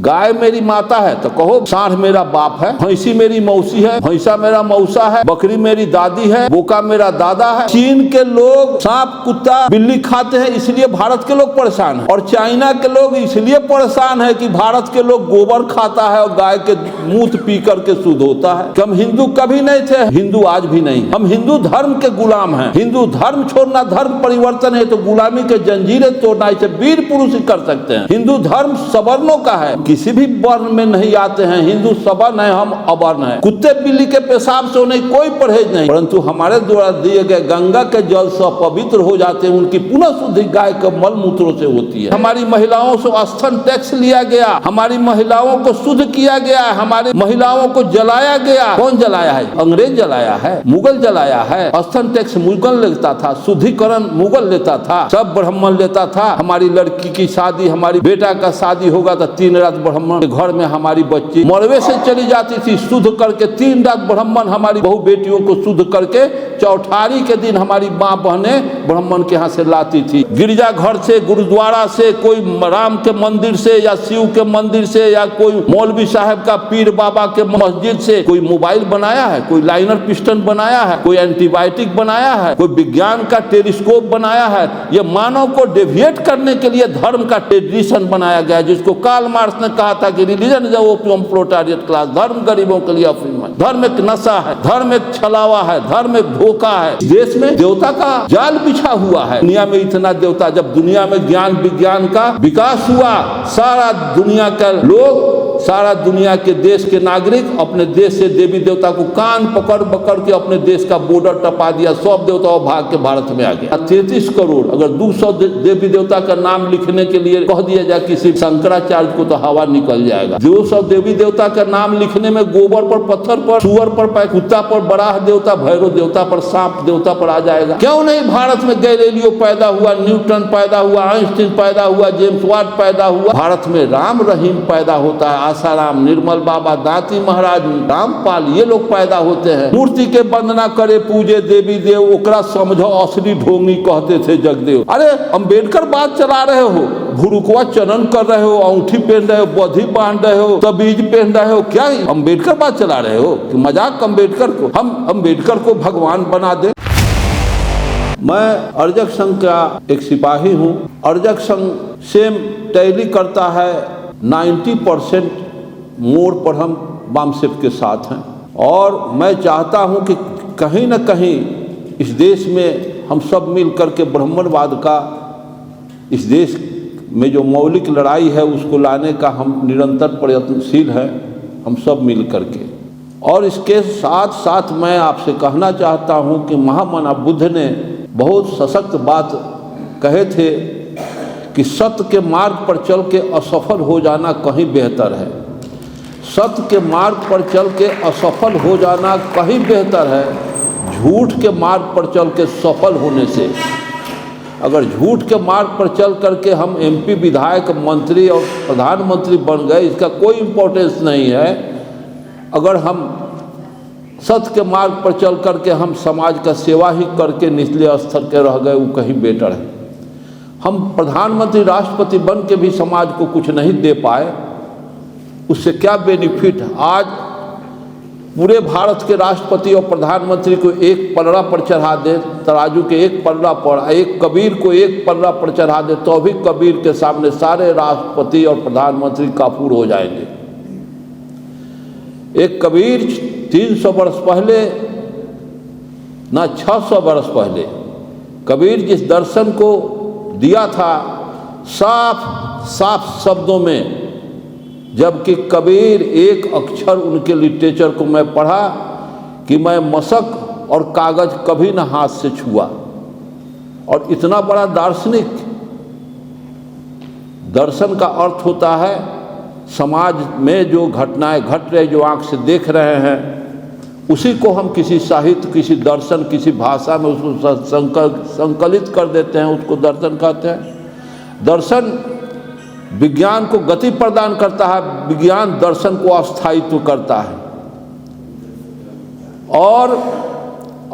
गाय मेरी माता है तो कहो सांड मेरा बाप है, भैंसी मेरी मौसी है, भैंसा मेरा मौसा है, बकरी मेरी दादी है, बोका मेरा दादा है। चीन के लोग सांप कुत्ता बिल्ली खाते हैं इसलिए भारत के लोग परेशान हैं, और चाइना के लोग इसलिए परेशान है कि भारत के लोग गोबर खाता है और गाय के मूत्र पी करके शुद्ध होता है। हम हिंदू कभी नहीं थे, हिंदू आज भी नहीं। हम हिंदू धर्म के गुलाम हैं। हिंदू धर्म छोड़ना धर्म परिवर्तन है तो गुलामी के जंजीरें तोड़ना इसे वीर पुरुष ही कर सकते हैं। हिंदू धर्म सवर्णों का है, किसी भी वर्ण में नहीं आते हैं। हिंदू सवर्ण है, हम अवर्ण है। कुत्ते बिल्ली के पेशाब से उन्हें कोई परहेज नहीं, परंतु हमारे द्वारा दिए गए गंगा के जल से पवित्र हो जाते हैं। उनकी पुनः शुद्धि गाय के मल मूत्रों से होती है। हमारी महिलाओं से स्तन टैक्स लिया गया, हमारी महिलाओं को शुद्ध किया गया, हमारी महिलाओं को जलाया गया। कौन जलाया है? अंग्रेज जलाया है, मुगल जलाया है। स्तन टैक्स मुगल लेता था, शुद्धिकरण मुगल लेता था, सब ब्राह्मण लेता था। हमारी लड़की की शादी, हमारी बेटा का शादी होगा तो 3 रात ब्राह्मण के घर में हमारी बच्ची मरवे से चली जाती थी शुद्ध करके। 3 रात ब्राह्मण हमारी बहु बेटियों को शुद्ध करके चौठारी के दिन हमारी माँ बहने ब्राह्मण के यहाँ से लाती थी। गिरजा घर से, गुरुद्वारा से, कोई राम के मंदिर से या शिव के मंदिर से या कोई मौलवी साहब का पीर बाबा के मस्जिद से कोई मोबाइल बनाया है, कोई लाइनर पिस्टन बनाया है, कोई एंटीबायोटिक बनाया है, कोई विज्ञान का टेलीस्कोप बनाया है। ये मानव को डेविएट करने के लिए धर्म का ट्रेडिशन बनाया गया, जिसको कार्ल मार्क्स ने कहा था कि रिलीजन इज ओपियम प्रोलेटारिएट क्लास। धर्म गरीबों के लिए अफीम है, धर्म एक नशा है, धर्म एक छलावा है, धर्म एक धोखा है। देश में देवता का जाल बिछा हुआ है। दुनिया में इतना देवता, जब दुनिया में ज्ञान विज्ञान का विकास हुआ, सारा दुनिया का लोग, सारा दुनिया के देश के नागरिक अपने देश से देवी देवता को कान पकड़ पकड़ के अपने देश का बॉर्डर टपा दिया। सब देवता भाग के भारत में आ गया। 33 करोड़ अगर 200 देवी देवता का नाम लिखने के लिए कह दिया जाए किसी शंकराचार्य को तो हवा निकल जाएगा। 200 देवी देवता का नाम लिखने में गोबर पर, पत्थर पर, सुअर पर, कुत्ता पर, बराह देवता, भैरव देवता पर, सांप देवता पर आ जाएगा। क्यों नहीं? भारत में गैलीलियो पैदा हुआ, न्यूटन पैदा हुआ, आइंस्टीन पैदा हुआ, जेम्स वाट पैदा हुआ। भारत में राम रहीम पैदा होता है, आसाराम, निर्मल बाबा, दांती महाराज, रामपाल, ये लोग पैदा होते हैं। मूर्ति के वंदना करे, पूजे देवी देव, ओकरा समझो असली ढोंगी कहते थे जगदेव। अरे अम्बेडकर बात चला रहे हो, भुरुकवा चनन कर रहे हो, अंगूठी पहन रहे हो, बधी बांध रहे हो, तबीज पहन रहे हो, क्या अम्बेडकर बात चला रहे हो? कि मजाक अम्बेडकर को, हम अम्बेडकर को भगवान बना दे। मैं अर्जक संघ का एक सिपाही हूँ। अर्जक संघ सेम टैली करता है 90% मोड़ पर हम बामसेफ के साथ हैं, और मैं चाहता हूँ कि कहीं न कहीं इस देश में हम सब मिल करके ब्राह्मणवाद का, इस देश में जो मौलिक लड़ाई है उसको लाने का हम निरंतर प्रयत्नशील हैं, हम सब मिल करके। और इसके साथ साथ मैं आपसे कहना चाहता हूँ कि महामना बुद्ध ने बहुत सशक्त बात कहे थे कि सत्य के मार्ग पर चल के असफल हो जाना कहीं बेहतर है। सत्य के मार्ग पर चल के असफल हो जाना कहीं बेहतर है झूठ के मार्ग पर चल के सफल होने से। अगर झूठ के मार्ग पर चल करके हम MP, विधायक, मंत्री और प्रधानमंत्री बन गए, इसका कोई इम्पोर्टेंस नहीं है। अगर हम सत्य के मार्ग पर चल करके हम समाज का सेवा ही करके निचले स्तर के रह गए, वो कहीं बेटर है। हम प्रधानमंत्री, राष्ट्रपति बन के भी समाज को कुछ नहीं दे पाए, उससे क्या बेनिफिट? आज पूरे भारत के राष्ट्रपति और प्रधानमंत्री को एक पलड़ा पर चढ़ा दे, तराजू के एक पलड़ा पर, एक कबीर को एक पलड़ा पर चढ़ा दे, तो भी कबीर के सामने सारे राष्ट्रपति और प्रधानमंत्री काफूर हो जाएंगे। एक कबीर 300 वर्ष पहले, ना 600 वर्ष पहले, कबीर जिस दर्शन को दिया था साफ साफ शब्दों में, जबकि कबीर एक अक्षर उनके लिटरेचर को मैं पढ़ा कि मैं मशक और कागज कभी न हाथ से छुआ। और इतना बड़ा दार्शनिक, दर्शन का अर्थ होता है समाज में जो घटनाएं घट रही, जो आंख से देख रहे हैं, उसी को हम किसी साहित्य, किसी दर्शन, किसी भाषा में उसको संकलित कर देते हैं, उसको दर्शन कहते हैं। दर्शन विज्ञान को गति प्रदान करता है, विज्ञान दर्शन को अस्थायित्व करता है। और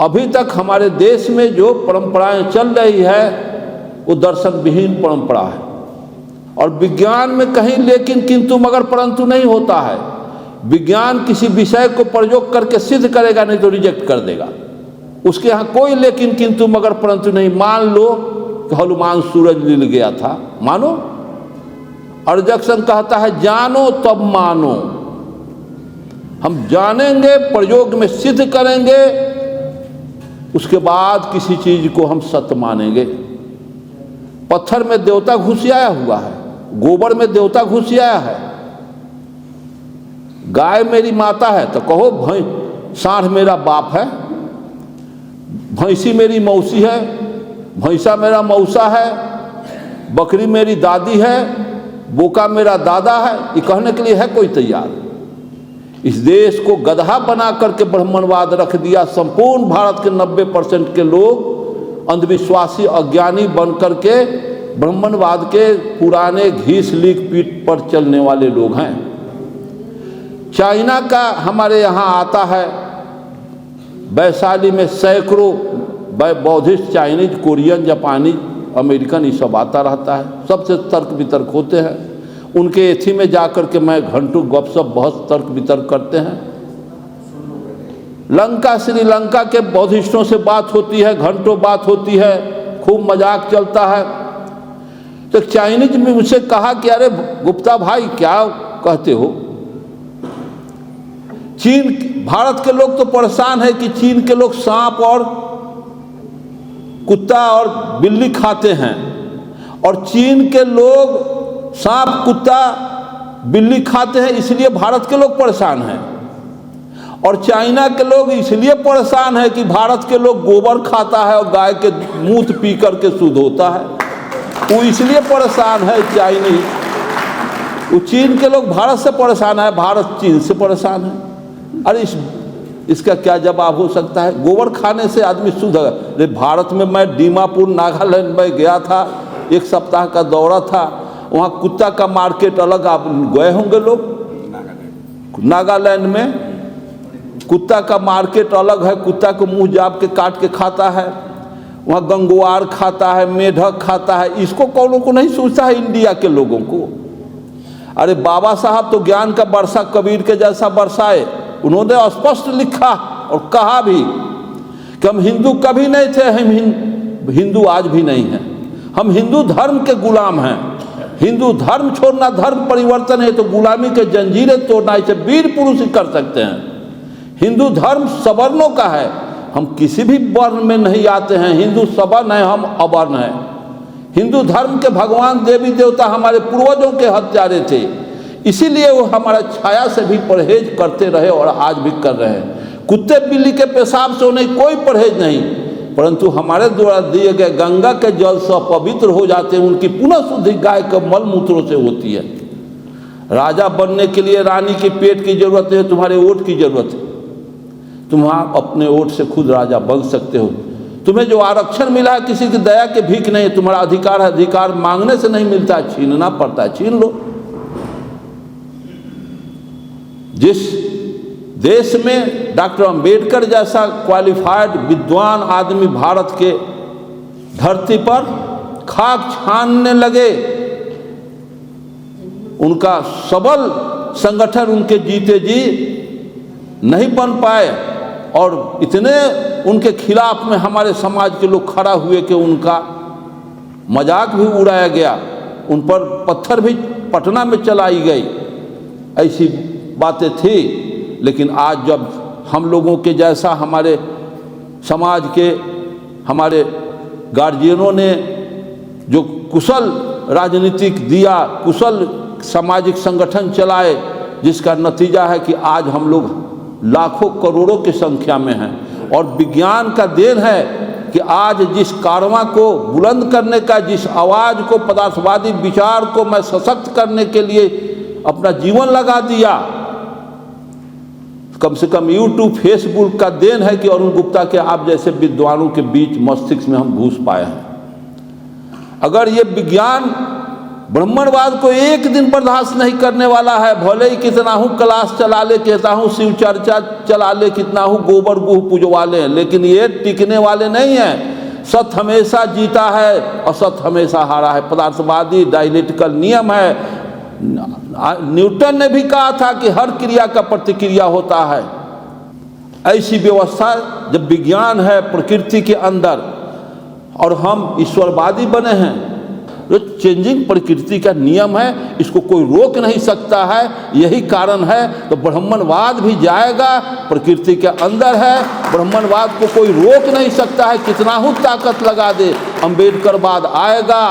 अभी तक हमारे देश में जो परंपराएं चल रही है वो दर्शन विहीन परंपरा है। और विज्ञान में कहीं लेकिन किंतु मगर परंतु नहीं होता है। विज्ञान किसी विषय को प्रयोग करके सिद्ध करेगा, नहीं तो रिजेक्ट कर देगा। उसके यहाँ कोई लेकिन किंतु मगर परंतु नहीं। मान लो कि हनुमान सूरज लिल गया था, मानो। और जैक्सन कहता है जानो तब मानो। हम जानेंगे, प्रयोग में सिद्ध करेंगे, उसके बाद किसी चीज को हम सत्य मानेंगे। पत्थर में देवता घुसियाया हुआ है, गोबर में देवता घुसियाया है। गाय मेरी माता है तो कहो सांड मेरा बाप है, भैंसी मेरी मौसी है, भैंसा मेरा मौसा है, बकरी मेरी दादी है, बोका मेरा दादा है। ये कहने के लिए है कोई तैयार? इस देश को गधा बना करके ब्राह्मणवाद रख दिया। संपूर्ण भारत के 90% के लोग अंधविश्वासी अज्ञानी बन करके ब्राह्मणवाद के पुराने घीस लीक पीठ पर चलने वाले लोग हैं। चाइना का हमारे यहाँ आता है, वैशाली में सैकड़ों Buddhist, Chinese, Korean, Japanese, American, ये सब आता रहता है। सबसे तर्क वितर्क होते हैं। उनके एथी में जाकर के मैं घंटों गपशप बहुत तर्क वितर्क करते हैं। लंका, श्रीलंका के बौद्धिस्टों से बात होती है, घंटों बात होती है, खूब मजाक चलता है। तो चाइनीज में मुझसे कहा कि अरे गुप्ता भाई क्या कहते हो? चीन, भारत के लोग तो परेशान है कि चीन के लोग सांप और कुत्ता और बिल्ली खाते हैं, और चीन के लोग सांप, कुत्ता, बिल्ली खाते हैं, इसलिए भारत के लोग परेशान हैं। और चाइना के लोग इसलिए परेशान है कि भारत के लोग गोबर खाता है और गाय के मूत्र पी करके शुद्ध होता है, वो इसलिए परेशान है चाइनीज। वो चीन के लोग भारत से परेशान है, भारत चीन से परेशान है। अरे इसका क्या जवाब हो सकता है? गोबर खाने से आदमी शुद्ध है। अरे भारत में मैं दीमापुर, नागालैंड में गया था, एक सप्ताह का दौरा था। वहाँ कुत्ता का मार्केट अलग, आप गए होंगे लोग नागालैंड में, कुत्ता का मार्केट अलग है। कुत्ता को मुंह जाप के काट के खाता है। वहाँ गंगवार खाता है, मेढक खाता है। इसको कौनों को नहीं सोचता है इंडिया के लोगों को। अरे बाबा साहब तो ज्ञान का वर्षा कबीर के जैसा बरसाए। उन्होंने स्पष्ट लिखा और कहा भी कि हम हिंदू कभी नहीं थे, हम हिंदू आज भी नहीं हैं। हम हिंदू धर्म के गुलाम हैं। हिंदू धर्म छोड़ना धर्म परिवर्तन है, तो गुलामी के जंजीरें तोड़ना इसे वीर पुरुष ही कर सकते हैं। हिंदू धर्म सवर्णों का है, हम किसी भी वर्ण में नहीं आते हैं। हिंदू सवर्ण है, हम अवर्ण हैं। हिंदू धर्म के भगवान, देवी देवता हमारे पूर्वजों के हत्यारे थे, इसीलिए वो हमारा छाया से भी परहेज करते रहे और आज भी कर रहे हैं। कुत्ते बिल्ली के पेशाब से उन्हें कोई परहेज नहीं, परंतु हमारे द्वारा दिए गए गंगा के जल से पवित्र हो जाते हैं। उनकी पुनः शुद्धि गाय के मल मूत्रों से होती है। राजा बनने के लिए रानी की पेट की जरूरत है, तुम्हारे वोट की जरूरत है। तुम अपने वोट से खुद राजा बन सकते हो। तुम्हें जो आरक्षण मिला है किसी की दया के भीख नहीं, तुम्हारा अधिकार है। अधिकार मांगने से नहीं मिलता है, छीनना पड़ता है, छीन लो। जिस देश में डॉक्टर अंबेडकर जैसा क्वालिफाइड विद्वान आदमी भारत के धरती पर खाक छानने लगे, उनका सबल संगठन उनके जीते जी नहीं बन पाए, और इतने उनके खिलाफ में हमारे समाज के लोग खड़ा हुए कि उनका मजाक भी उड़ाया गया, उन पर पत्थर भी पटना में चलाई गई। ऐसी बातें थी। लेकिन आज जब हम लोगों के जैसा हमारे समाज के हमारे गार्जियनों ने जो कुशल राजनीतिक दिया, कुशल सामाजिक संगठन चलाए, जिसका नतीजा है कि आज हम लोग लाखों करोड़ों की संख्या में हैं। और विज्ञान का देन है कि आज जिस कारवां को बुलंद करने का, जिस आवाज़ को, पदार्थवादी विचार को मैं सशक्त करने के लिए अपना जीवन लगा दिया, कम से कम यूट्यूब, फेसबुक का देन है कि अरुण गुप्ता के आप जैसे विद्वानों के बीच मस्तिष्क में हम घुस पाए हैं। अगर ये विज्ञान ब्राह्मणवाद को एक दिन बर्दाश्त नहीं करने वाला है, भले ही कितना हूँ क्लास चला ले, कहता हूँ शिव चर्चा चला ले, कितना हूँ गोबर गुह पूजवा ले, लेकिन ये टिकने वाले नहीं हैं। सत्य हमेशा जीता है और सत्य हमेशा हारा है। पदार्थवादी डायलेक्टिकल नियम है। न्यूटन ने भी कहा था कि हर क्रिया का प्रतिक्रिया होता है। ऐसी व्यवस्था जब विज्ञान है प्रकृति के अंदर और हम ईश्वरवादी बने हैं, जो चेंजिंग प्रकृति का नियम है, इसको कोई रोक नहीं सकता है। यही कारण है तो ब्राह्मणवाद भी जाएगा, प्रकृति के अंदर है। ब्राह्मणवाद को कोई रोक नहीं सकता है, कितना ही ताकत लगा दे। अम्बेडकरवाद आएगा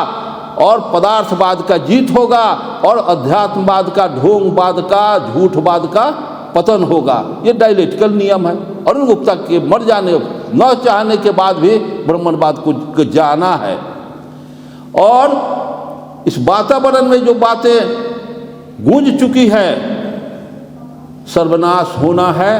और पदार्थवाद का जीत होगा और अध्यात्मवाद का, ढोंगवाद का, झूठवाद का पतन होगा। ये डायलेक्टिकल नियम है। अरुण गुप्ता के मर जाने न चाहने के बाद भी ब्राह्मणवाद को जाना है। और इस वातावरण में जो बातें गूंज चुकी है, सर्वनाश होना है,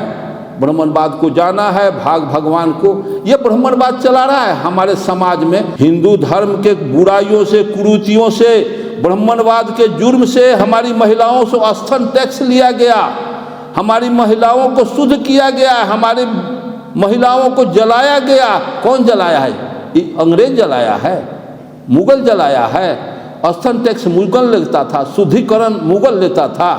ब्राह्मणवाद को जाना है, भाग भगवान को, ये ब्राह्मणवाद चला रहा है हमारे समाज में। हिंदू धर्म के बुराइयों से, कुरीतियों से, ब्राह्मणवाद के जुर्म से हमारी महिलाओं से स्तन टैक्स लिया गया, हमारी महिलाओं को शुद्ध किया गया, हमारी महिलाओं को जलाया गया। कौन जलाया है? अंग्रेज जलाया है, मुगल जलाया है। स्तन टैक्स मुगल लेता था, शुद्धिकरण मुगल लेता था,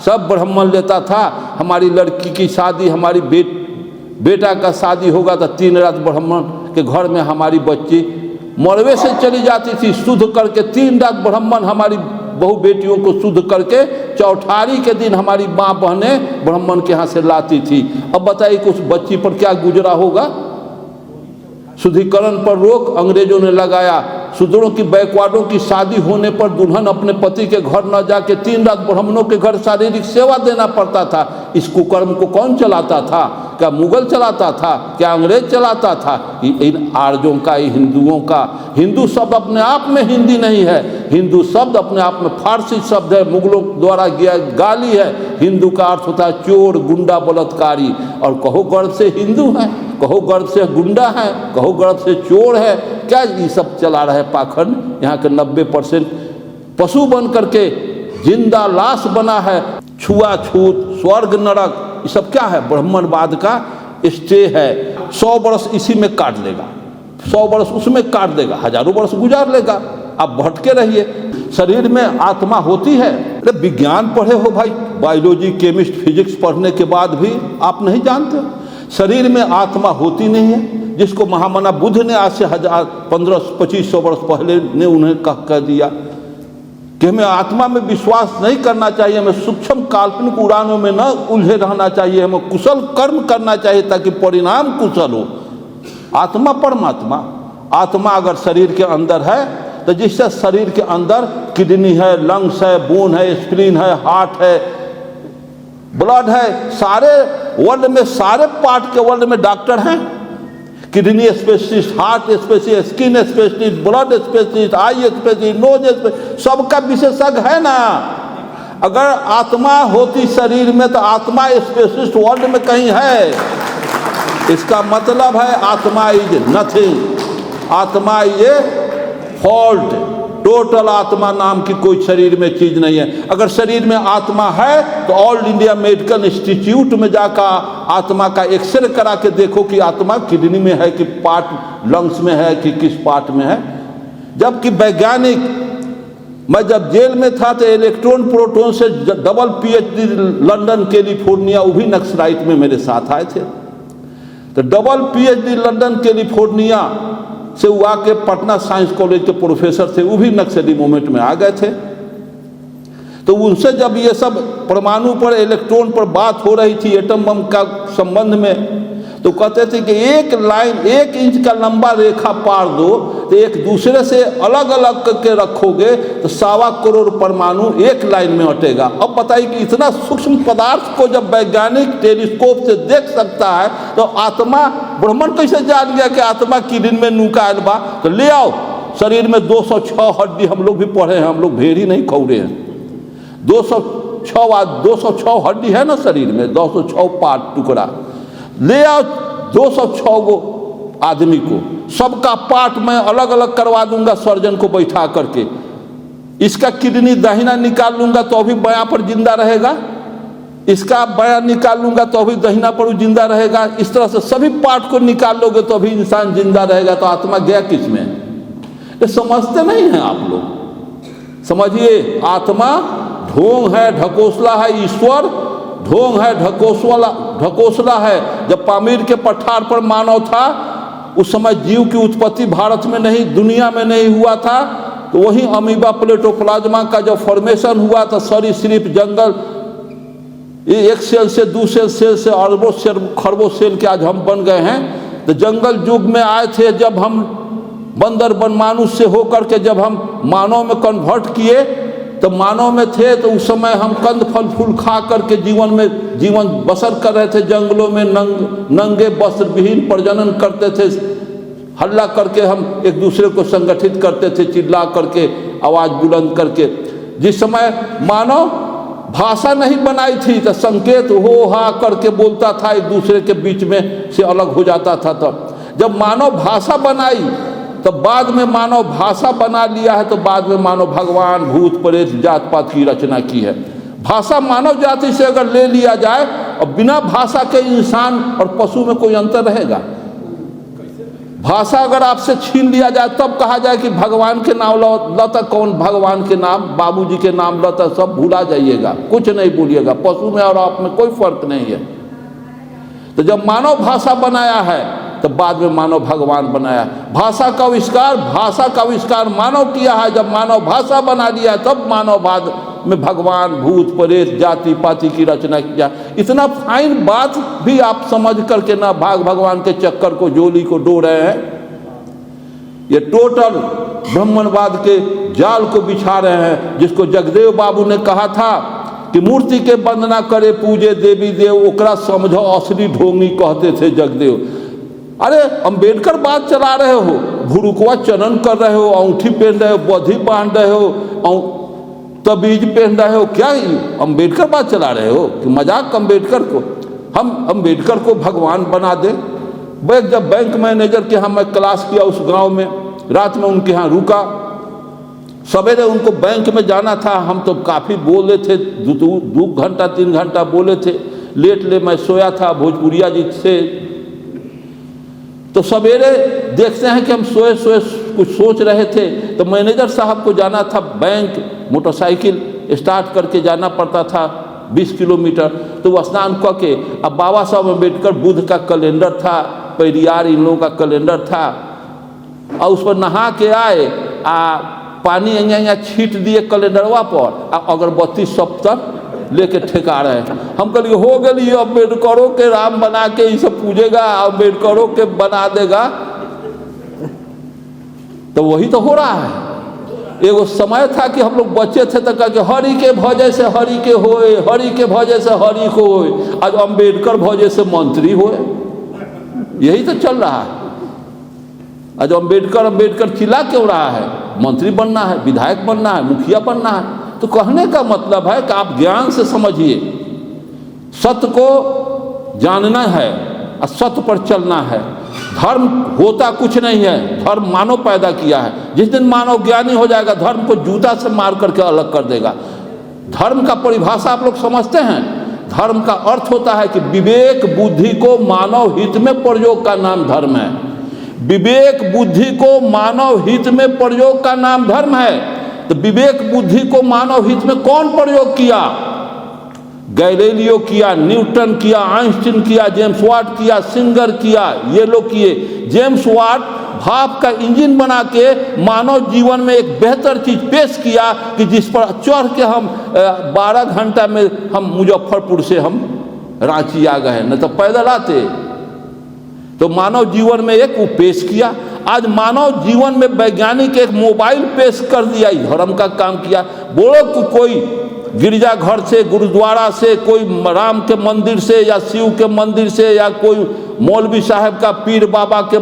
सब ब्राह्मण लेता था। हमारी लड़की की शादी, हमारी बेटा का शादी होगा तो 3 रात ब्राह्मण के घर में हमारी बच्ची मरवे से चली जाती थी, शुद्ध करके 3 रात ब्राह्मण हमारी बहु बेटियों को शुद्ध करके चौठारी के दिन हमारी माँ बहनें ब्राह्मण के यहाँ से लाती थी। अब बताइए कि उस बच्ची पर क्या गुजरा होगा। शुद्धिकरण पर रोक अंग्रेजों ने लगाया। शूद्रों की, बैकवर्डों की शादी होने पर दुल्हन अपने पति के घर न जाके 3 रात ब्राह्मणों के घर शारीरिक सेवा देना पड़ता था। इस कुकर्म को कौन चलाता था? क्या मुगल चलाता था? क्या अंग्रेज चलाता था? इन आर्यों का, हिंदुओं का। हिंदू शब्द अपने आप में हिंदी नहीं है, हिंदू शब्द अपने आप में फारसी शब्द है, मुगलों द्वारा गाली है। हिंदू का अर्थ होता है चोर, गुंडा, बलात्कारी। और कहो गर्व से हिंदू है, कहो गर्व से गुंडा है, कहो गर्व से चोर है। क्या ये सब चला रहा है पाखंड? यहाँ के 90% पशु बन करके जिंदा लाश बना है। छुआछूत, स्वर्ग नरक, ये सब क्या है? ब्राह्मणवाद का स्टे है। 100 वर्ष इसी में काट लेगा, 100 वर्ष उसमें काट देगा, हजारों वर्ष गुजार लेगा। आप भटके रहिए। शरीर में आत्मा होती है। अरे विज्ञान पढ़े हो भाई, बायोलॉजी, केमिस्ट, फिजिक्स पढ़ने के बाद भी आप नहीं जानते शरीर में आत्मा होती नहीं है। जिसको महामना बुद्ध ने आज से 1500-2500 वर्ष पहले ने उन्हें कह दिया कि हमें आत्मा में विश्वास नहीं करना चाहिए, हमें सूक्ष्म काल्पनिक उड़ानों में न उलझे रहना चाहिए, हमें कुशल कर्म करना चाहिए ताकि परिणाम कुशल हो। आत्मा परमात्मा, आत्मा अगर शरीर के अंदर है तो जिससे शरीर के अंदर किडनी है, लंग्स है, बोन है, स्प्लीन है, हार्ट है, ब्लड है, सारे वर्ल्ड में, सारे पार्ट के वर्ल्ड में डॉक्टर हैं। Kidney specialist, heart specialist, skin specialist, blood specialist, eye specialist, nose specialist, सबका विशेषज्ञ है ना। अगर आत्मा होती शरीर में तो आत्मा स्पेशलिस्ट वर्ल्ड में कहीं है। इसका मतलब है आत्मा इज नथिंग, आत्मा ये फॉल्ट, टोटल आत्मा नाम की कोई शरीर में चीज नहीं है। अगर शरीर में आत्मा है तो ऑल इंडिया मेडिकल इंस्टीट्यूट में जाकर आत्मा का एक्सरे करा के देखो कि आत्मा किडनी में है कि पार्ट लंग्स में है कि किस पार्ट में है। जबकि वैज्ञानिक, मैं जब जेल में था तो इलेक्ट्रॉन प्रोटॉन से डबल PhD लंदन कैलिफोर्निया, वो भी नक्सलाइट में मेरे साथ आए थे। तो डबल PhD लंदन कैलिफोर्निया से वो आके पटना साइंस कॉलेज के प्रोफेसर थे, वो भी नक्सली मूवमेंट में आ गए थे। तो उनसे जब ये सब परमाणु पर, इलेक्ट्रॉन पर बात हो रही थी, एटम बम का संबंध में, तो कहते थे कि एक लाइन 1 इंच का लंबा रेखा पार दो तो एक दूसरे से अलग अलग करके रखोगे तो 1.25 करोड़ परमाणु एक लाइन में अटेगा। अब बताइए कि इतना सूक्ष्म पदार्थ को जब वैज्ञानिक टेलीस्कोप से देख सकता है तो आत्मा, ब्राह्मण कैसे जान गया कि आत्मा किडनी में नुकायल बा? तो ले आओ, शरीर में 206 हड्डी, हम लोग भी पढ़े हैं, हम लोग भेड़ ही नहीं खौरे हैं। 206 हड्डी है ना शरीर में, 206 पार्ट टुकड़ा। ले आओ 206 गो आदमी को, सबका पार्ट मैं अलग अलग करवा दूंगा सर्जन को बैठा करके। इसका किडनी दाहिना निकाल लूंगा तो अभी बायां पर जिंदा रहेगा। इसका बयान निकाल लूंगा तो अभी दहिना पड़ू जिंदा रहेगा, इस तरह से सभी पार्ट को निकाल लोगे तो अभी इंसान जिंदा रहेगा, तो आत्मा गया किस में? ये समझते नहीं हैं आप लोग। समझिए, आत्मा ढोंग है, ढकोसला है, ईश्वर ढोंग है, ढकोसला है। जब पामीर के पठार पर मानव था, उस समय जीव की उत्पत्ति भारत में नहीं, दुनिया में नहीं हुआ था, तो वही अमीबा प्लेटोप्लाज्मा का जो फॉर्मेशन हुआ था, सरीसृप जंगल, एक सेल से दूसरे सेल से अरबों सेल खरबों सेल के आज हम बन गए हैं। तो जंगल युग में आए थे, जब हम बंदर मानुष से होकर के जब हम मानव में कन्वर्ट किए, तो मानव में थे, तो उस समय हम कंद फल फूल खा करके जीवन बसर कर रहे थे। जंगलों में नंगे वस्त्र विहीन प्रजनन करते थे, हल्ला करके हम एक दूसरे को संगठित करते थे, चिल्ला करके, आवाज़ बुलंद करके। जिस समय मानव भाषा नहीं बनाई थी, तो संकेत हो हा करके बोलता था, एक दूसरे के बीच में से अलग हो जाता था। तब जब मानव भाषा बनाई, तो बाद में मानव भाषा बना लिया है, तो बाद में मानव भगवान भूत प्रेत जात पात की रचना की है। भाषा मानव जाति से अगर ले लिया जाए, और बिना भाषा के इंसान और पशु में कोई अंतर रहेगा? भाषा अगर आपसे छीन लिया जाए, तब कहा जाए कि भगवान के नाम लता, कौन भगवान के नाम, बाबूजी के नाम लता, सब भुला जाइएगा, कुछ नहीं बोलिएगा। पशु में और आप में कोई फर्क नहीं है। तो जब मानव भाषा बनाया है, तो बाद में मानव भगवान बनाया। भाषा का आविष्कार मानव किया है। जब मानव भाषा बना लिया, तब मानव बाद में भगवान भूत प्रेत जाति पाति की रचना किया। इतना फाइन बात भी आप समझ करके ना भगवान के चक्कर को, जोली को डो रहे हैं। ये टोटल ब्राह्मणवाद के जाल को बिछा रहे हैं, जिसको जगदेव बाबू ने कहा था कि मूर्ति के वंदना करे पूजे देवी देव, ओकरा समझो असली ढोंगी, कहते थे जगदेव। अरे अंबेडकर बात चला रहे हो, भुरुकवा चनन कर रहे हो, अंगूठी पहन रहे हो, बधी बांध रहे हो, तबीज पहन रहे हो, क्या अंबेडकर बात चला रहे हो कि मजाक? अंबेडकर को हम अंबेडकर को भगवान बना दें? जब बैंक मैनेजर के यहाँ मैं क्लास किया उस गांव में, रात में उनके यहाँ रुका, सवेरे उनको बैंक में जाना था। हम तो काफ़ी बोले थे, 2 घंटा 3 घंटा बोले थे। लेट मैं सोया था भोजपुरिया जी से, तो सवेरे देखते हैं कि हम सोए कुछ सोच रहे थे। तो मैनेजर साहब को जाना था बैंक, मोटरसाइकिल स्टार्ट करके जाना पड़ता था 20 किलोमीटर। तो वो स्नान करके, अब बाबा साहब अम्बेडकर बुद्ध का कैलेंडर था, पेरियार इन लोगों का कैलेंडर था, और उस पर नहा के आए, पानी यहाँ छीट दिए कैलेंडरवा पर, अगरबत्ती सब तक लेके ठेका रहे हैं। हम कहलिए हो गई, अम्बेडकरों के राम बना के इसे पूजेगा, अम्बेडकरों के बना देगा। तो वही तो हो रहा है। एगो समय था कि हम लोग बच्चे थे तो कह के हरि के भजे से हरि के होए, हरि के भजे से हरि को होए, आज अम्बेडकर भजे से मंत्री होए। यही तो चल रहा है। आज अम्बेडकर चिल्ला क्यों रहा है? मंत्री बनना है, विधायक बनना है, मुखिया बनना है। तो कहने का मतलब है कि आप ज्ञान से समझिए, सत्य को जानना है और सत्य पर चलना है। धर्म होता कुछ नहीं है, धर्म मानव पैदा किया है। जिस दिन मानव ज्ञानी हो जाएगा, धर्म को जूता से मार करके अलग कर देगा। धर्म का परिभाषा आप लोग समझते हैं? धर्म का अर्थ होता है कि विवेक बुद्धि को मानव हित में प्रयोग का नाम धर्म है। विवेक बुद्धि को मानव हित में प्रयोग का नाम धर्म है। तो विवेक बुद्धि को मानव हित में कौन प्रयोग किया? गैलीलियो किया, न्यूटन किया, आइंस्टीन किया, जेम्स वाट किया, सिंगर किया, ये लोग किए। जेम्स वाट भाप का इंजन बना के मानव जीवन में एक बेहतर चीज पेश किया कि जिस पर चढ़ के हम 12 घंटा में हम मुजफ्फरपुर से हम रांची आ गए, न तो पैदल आते। तो मानव जीवन में एक वो पेश किया। आज मानव जीवन में वैज्ञानिक एक मोबाइल पेश कर दिया, धर्म का काम किया। बोलो कि कोई गिरजाघर से, गुरुद्वारा से, कोई राम के मंदिर से या शिव के मंदिर से या कोई मौलवी साहब का पीर बाबा के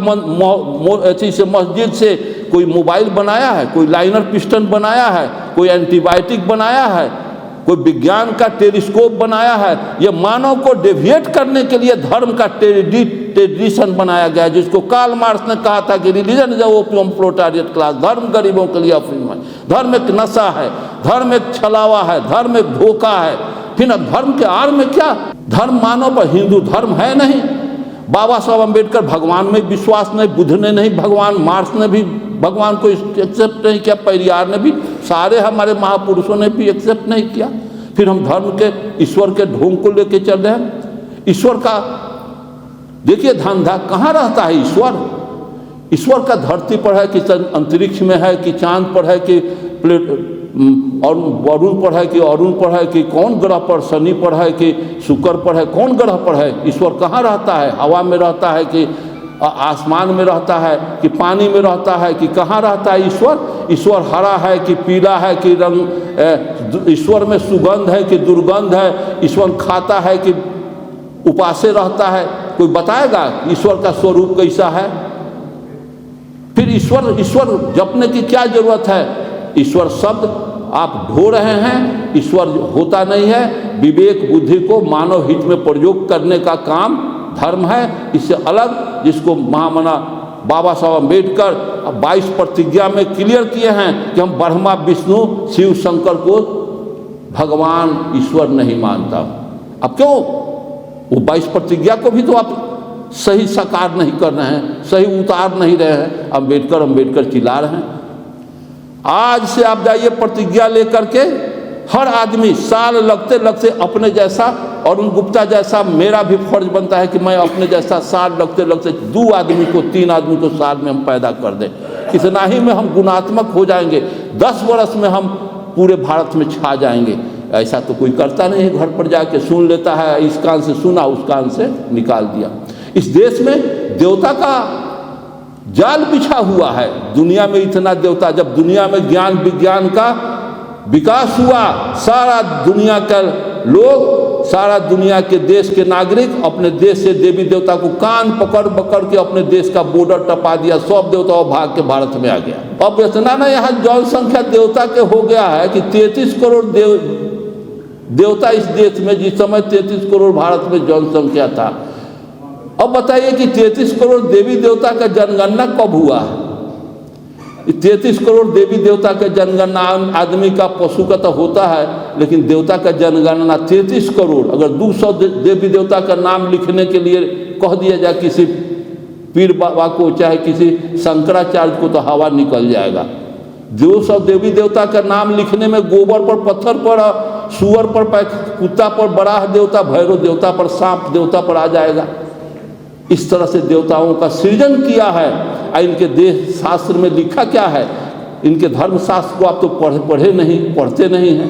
ऐसी से मस्जिद से कोई मोबाइल बनाया है, कोई लाइनर पिस्टन बनाया है, कोई एंटीबायोटिक बनाया है, कोई विज्ञान का टेलीस्कोप बनाया है। ये मानव को डेविएट करने के लिए धर्म का ट्रेडिशन बनाया गया है, जिसको कार्ल मार्क्स ने कहा था कि रिलीजन इज ओपियम प्रोलेटारिएट क्लास। धर्म गरीबों के लिए अफीम है, धर्म एक नशा है, धर्म एक छलावा है, धर्म एक धोखा है। फिर अब धर्म के आड़ में क्या? धर्म मानो पर हिंदू धर्म है नहीं। बाबा साहब अम्बेडकर भगवान में विश्वास नहीं, बुद्ध ने नहीं भगवान, मार्क्स ने भी भगवान को एक्सेप्ट नहीं किया, पेरियार ने भी, सारे हमारे महापुरुषों ने भी एक्सेप्ट नहीं किया। फिर हम धर्म के ईश्वर के ढोंग को लेके चल रहे हैं। ईश्वर का देखिए धंधा कहाँ रहता है ईश्वर? ईश्वर का धरती पर है कि अंतरिक्ष में है कि चांद पर है कि और वरुण पर है कि अरुण पर है कि कौन ग्रह पर, शनि पर है कि शुक्र पर है, कौन ग्रह पर है? ईश्वर कहाँ रहता है? हवा में रहता है कि आसमान में रहता है कि पानी में रहता है कि कहाँ रहता है ईश्वर? ईश्वर हरा है कि पीला है कि रंग, ईश्वर में सुगंध है कि दुर्गंध है, ईश्वर खाता है कि उपासे रहता है? कोई बताएगा ईश्वर का स्वरूप कैसा है? फिर ईश्वर जपने की क्या जरूरत है? ईश्वर शब्द आप ढो रहे हैं, ईश्वर होता नहीं है। विवेक बुद्धि को मानव हित में प्रयोग करने का काम धर्म है। इससे अलग जिसको महामना बाबा साहब अम्बेडकर 22 प्रतिज्ञा में क्लियर किए हैं कि हम ब्रह्मा विष्णु शिव शंकर को भगवान ईश्वर नहीं मानता। अब क्यों वो 22 प्रतिज्ञा को भी तो आप सही साकार नहीं कर रहे हैं, सही उतार नहीं रहे हैं। अम्बेडकर चिल्ला रहे हैं। आज से आप जाइए प्रतिज्ञा लेकर के, हर आदमी साल लगते लगते अपने जैसा, अरुण गुप्ता जैसा मेरा भी फर्ज बनता है कि मैं अपने जैसा साल लगते लगते 2 आदमी को 3 आदमी को साल में हम पैदा कर दें। कितना ही में हम गुणात्मक हो जाएंगे, 10 वर्ष में हम पूरे भारत में छा जाएंगे। ऐसा तो कोई करता नहीं है, घर पर जाके सुन लेता है, इस कान से सुना उस कान से निकाल दिया। इस देश में देवता का जाल बिछा हुआ है। दुनिया में इतना देवता, जब दुनिया में ज्ञान विज्ञान का विकास हुआ, सारा दुनिया का लोग, सारा दुनिया के देश के नागरिक अपने देश से देवी देवता को कान पकड़ पकड़ के अपने देश का बॉर्डर टपा दिया। सब देवता भाग के भारत में आ गया। अब इतना ना यहाँ जनसंख्या देवता के हो गया है कि 33 करोड़ देवता इस देश में, जिस समय 33 करोड़ भारत में जनसंख्या था। अब बताइए कि 33 करोड़ देवी देवता का जनगणना कब हुआ? 33 करोड़ देवी देवता का जनगणना आदमी का पशु का तो होता है, लेकिन देवता का जनगणना 33 करोड़। अगर 200 देवी देवता का नाम लिखने के लिए कह दिया जाए किसी पीर बाबा को, चाहे किसी शंकराचार्य को, तो हवा निकल जाएगा। 200 देवी देवता का नाम लिखने में गोबर पर, पत्थर पर, सुअर पर, कुत्ता पर, बराह देवता, भैरव देवता पर, सांप देवता पर आ जाएगा। इस तरह से देवताओं का सृजन किया है। इनके देह शास्त्र में लिखा क्या है? इनके धर्म शास्त्र को आप तो पढ़ते नहीं हैं।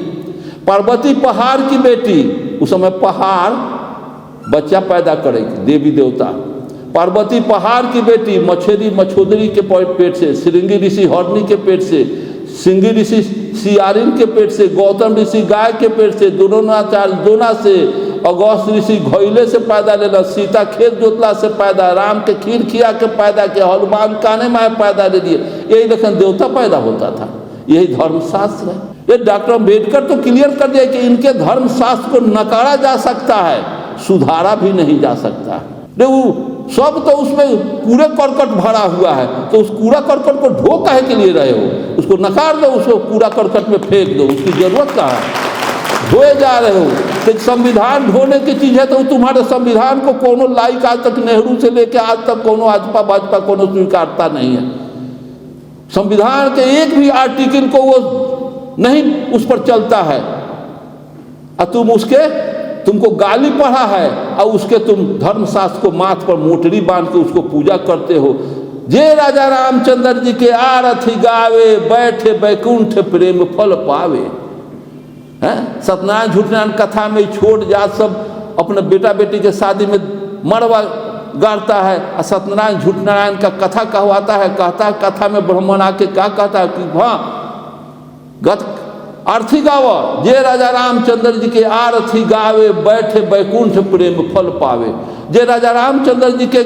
पार्वती पहाड़ की बेटी, उस समय पहाड़ बच्चा पैदा करेगी, देवी देवता। पार्वती पहाड़ की बेटी मछोदरी के पेट से, श्रृंगी ऋषि हरणी के पेट से, सिंगी ऋषि सियारिन के पेट से, गौतम ऋषि गाय के पेट से, द्रोणाचार्य दोना से, अगस्त ऋषि घोइले से पैदा लेला, सीता खेत जोतला से पैदा, राम के खीर खिया के पैदा किया, हनुमान काने में पैदा ले दिए। यही लेकिन देवता पैदा होता था। यही धर्मशास्त्र है। ये डॉक्टर अम्बेडकर तो क्लियर कर दिया कि इनके धर्मशास्त्र को नकारा जा सकता है, सुधारा भी नहीं जा सकता। सब तो उसमें कूड़े करकट भरा हुआ है, तो उस कूड़ा करकट को ढो काहे के लिए रहे हो? उसको नकार दो, उसको कूड़ा करकट में फेंक दो, उसकी जरूरत कहाँ है? ढोए जा रहे हो तो संविधान ढोने की चीज है, तो तुम्हारे संविधान को कोनो लाइक आज तक, नेहरू से लेकर आज तक कोनो आजपा भाजपा कोनो स्वीकारता नहीं है। संविधान के एक भी आर्टिकल को वो नहीं उस पर चलता है, और तुमको गाली पढ़ा है, और उसके तुम धर्मशास्त्र को माथ पर मोटरी बांध के उसको पूजा करते हो। जे राजा रामचंद्र जी के आरथी गावे, बैठे बैकुंठ प्रेम फल पावे। सत्यनारायण झूठनारायण कथा में छोट जात सब अपने बेटा बेटी के शादी में मरवा गाड़ता है, और सत्यनारायण झूठनारायण का कथा कहवाता है। कहता है कथा में ब्राह्मण आके क्या कहता है कि हाँ गत आरती गावा, जे राजा रामचंद्र जी के आरती गावे, बैठे बैकुंठ प्रेम फल पावे। जे राजा रामचंद्र जी के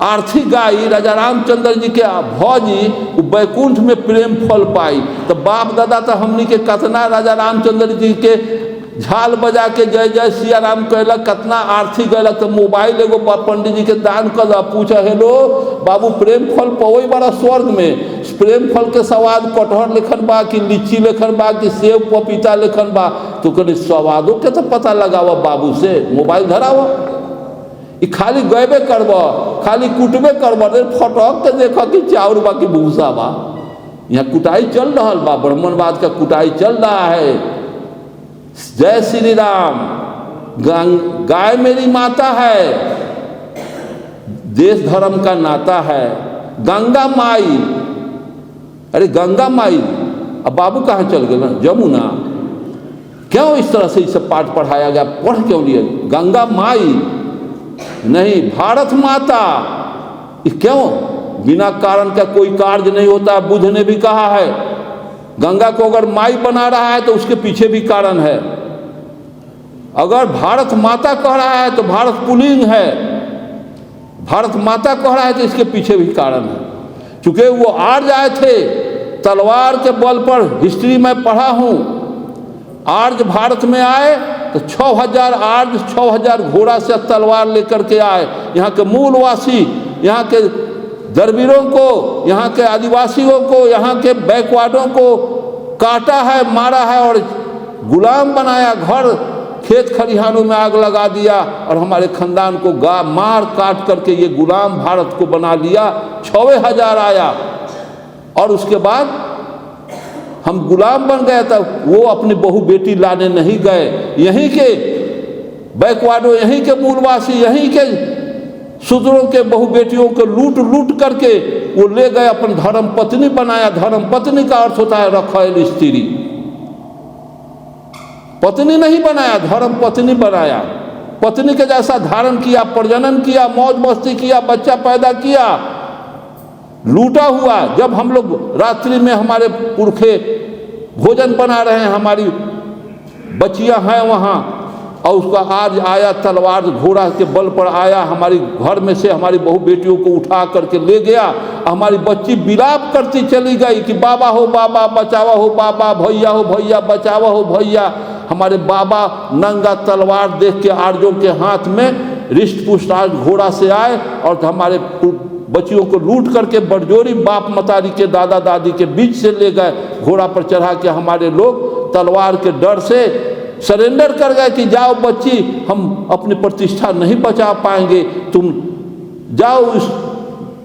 आरती गाई, राजा रामचंद्र जी के भौजी बैकुंठ में प्रेम फल पाई। तो बाप दादा तो हमनी के कतना राजा रामचंद्र जी के झाल बजा के जय जय सिया राम कहलक, कतना आरती गलक। तो मोबाइल एगो पंडित जी के दान कर पूछा, हेलो बाबू प्रेम फल पवई बड़ा स्वर्ग में, प्रेम फल के स्वाद कटहर लेखन बा कि लीची लेखन बा कि सेब पपीता लेखन बा, तो कहीं स्वादों के तो पता लगावा बाबू से, मोबाइल धरावा। ये खाली गएबे करब, खाली कुटबे करब, फटक के देख कि चाउर बा कि भूसा बा। यहाँ कुटाई चल रहा बा, ब्राह्मणवाद का कुटाई चल रहा है। जय श्री राम। गाय मेरी माता है, देश धर्म का नाता है। गंगा माई, अरे गंगा माई, अब बाबू कहाँ चल गए? जमुना। क्यों इस तरह से इसे पाठ पढ़ाया गया? पढ़ क्यों लिए? गंगा माई नहीं, भारत माता। क्यों? बिना कारण का कोई कार्य नहीं होता। बुद्ध ने भी कहा है, गंगा को अगर माई बना रहा है तो उसके पीछे भी कारण है। अगर भारत माता कह रहा है तो भारत पुल्लिंग है, भारत माता कह रहा है तो इसके पीछे भी कारण है। चूंकि वो आर्य आए थे तलवार के बल पर, हिस्ट्री में पढ़ा हूँ, आर्य भारत में आए तो 6000 आर्य 6000 घोड़ा से तलवार लेकर के आए। यहाँ के मूलवासी, यहाँ के दरबीरों को, यहाँ के आदिवासियों को, यहाँ के बैकवर्डों को काटा है, मारा है और गुलाम बनाया। घर खेत खलिहानों में आग लगा दिया और हमारे खानदान को मार काट करके ये गुलाम भारत को बना लिया। 6000 आया और उसके बाद हम गुलाम बन गए। तब वो अपनी बहू बेटी लाने नहीं गए, यहीं के बैकवर्डों, यहीं के मूलवासी, यहीं के शूद्रों के बहु बेटियों को लूट लूट करके वो ले गए, अपन धर्म पत्नी बनाया। धर्म पत्नी का अर्थ होता है रखैल स्त्री, पत्नी नहीं बनाया, धर्म पत्नी बनाया। पत्नी के जैसा धारण किया, प्रजनन किया, मौज मस्ती किया, बच्चा पैदा किया, लूटा हुआ। जब हम लोग रात्रि में हमारे पुरखे भोजन बना रहे हैं, हमारी बच्चियां हैं वहाँ, और उसका आज आया तलवार घोड़ा के बल पर आया, हमारी घर में से हमारी बहू बेटियों को उठा करके ले गया। हमारी बच्ची विलाप करती चली गई कि बाबा हो बाबा बचावा हो बाबा, भैया हो भैया बचावा हो भैया। हमारे बाबा नंगा तलवार देख के आर्यों के हाथ में रिष्ट पुष्ट आज घोड़ा से आए और हमारे बच्चियों को लूट करके बड़जोरी बाप मतारी के दादा दादी के बीच से ले गए। घोड़ा पर चढ़ा के हमारे लोग तलवार के डर से सरेंडर कर गए कि जाओ बच्ची, हम अपनी प्रतिष्ठा नहीं बचा पाएंगे, तुम जाओ,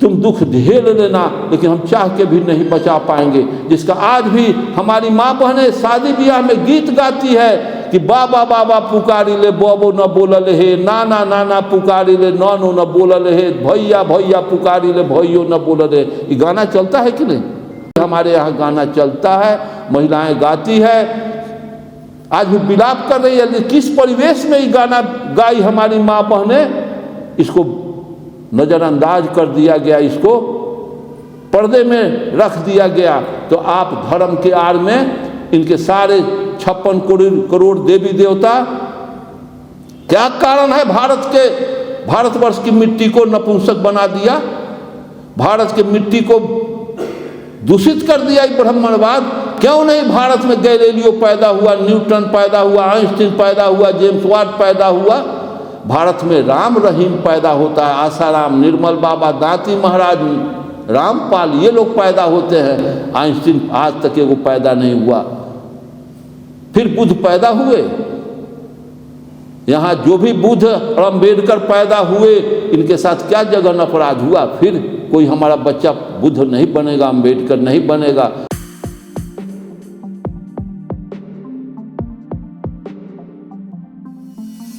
तुम दुख झेल लेना, लेकिन हम चाह के भी नहीं बचा पाएंगे। जिसका आज भी हमारी माँ बहनें शादी ब्याह में गीत गाती है कि बाबा बाबा पुकारी ले बोबो न बोलल हे, नाना नाना पुकारी ले नानो न बोलल हे, भैया भैया पुकारी ले भैयो न बोलल हे। ये गाना चलता है कि नहीं? हमारे यहाँ गाना चलता है, महिलाएं गाती है, आज भी विलाप कर रही है। किस परिवेश में ये गाना गाई हमारी माँ बहनें, इसको नज़रअंदाज कर दिया गया, इसको पर्दे में रख दिया गया। तो आप धर्म के आड़ में इनके सारे 56 करोड़ देवी देवता, क्या कारण है? भारतवर्ष की मिट्टी को नपुंसक बना दिया, भारत की मिट्टी को दूषित कर दिया ब्राह्मणवाद। क्यों नहीं भारत में गैलीलियो पैदा हुआ, न्यूटन पैदा हुआ, आइंस्टीन पैदा हुआ, जेम्स वाट पैदा हुआ? भारत में राम रहीम पैदा होता है, आसाराम, निर्मल बाबा, दांती महाराज, रामपाल, ये लोग पैदा होते हैं। आइंस्टीन आज तक वो पैदा नहीं हुआ। फिर बुद्ध पैदा हुए। यहाँ जो भी बुद्ध और अम्बेडकर पैदा हुए, इनके साथ क्या जघन्य अपराध हुआ? फिर कोई हमारा बच्चा बुद्ध नहीं बनेगा, अम्बेडकर नहीं बनेगा।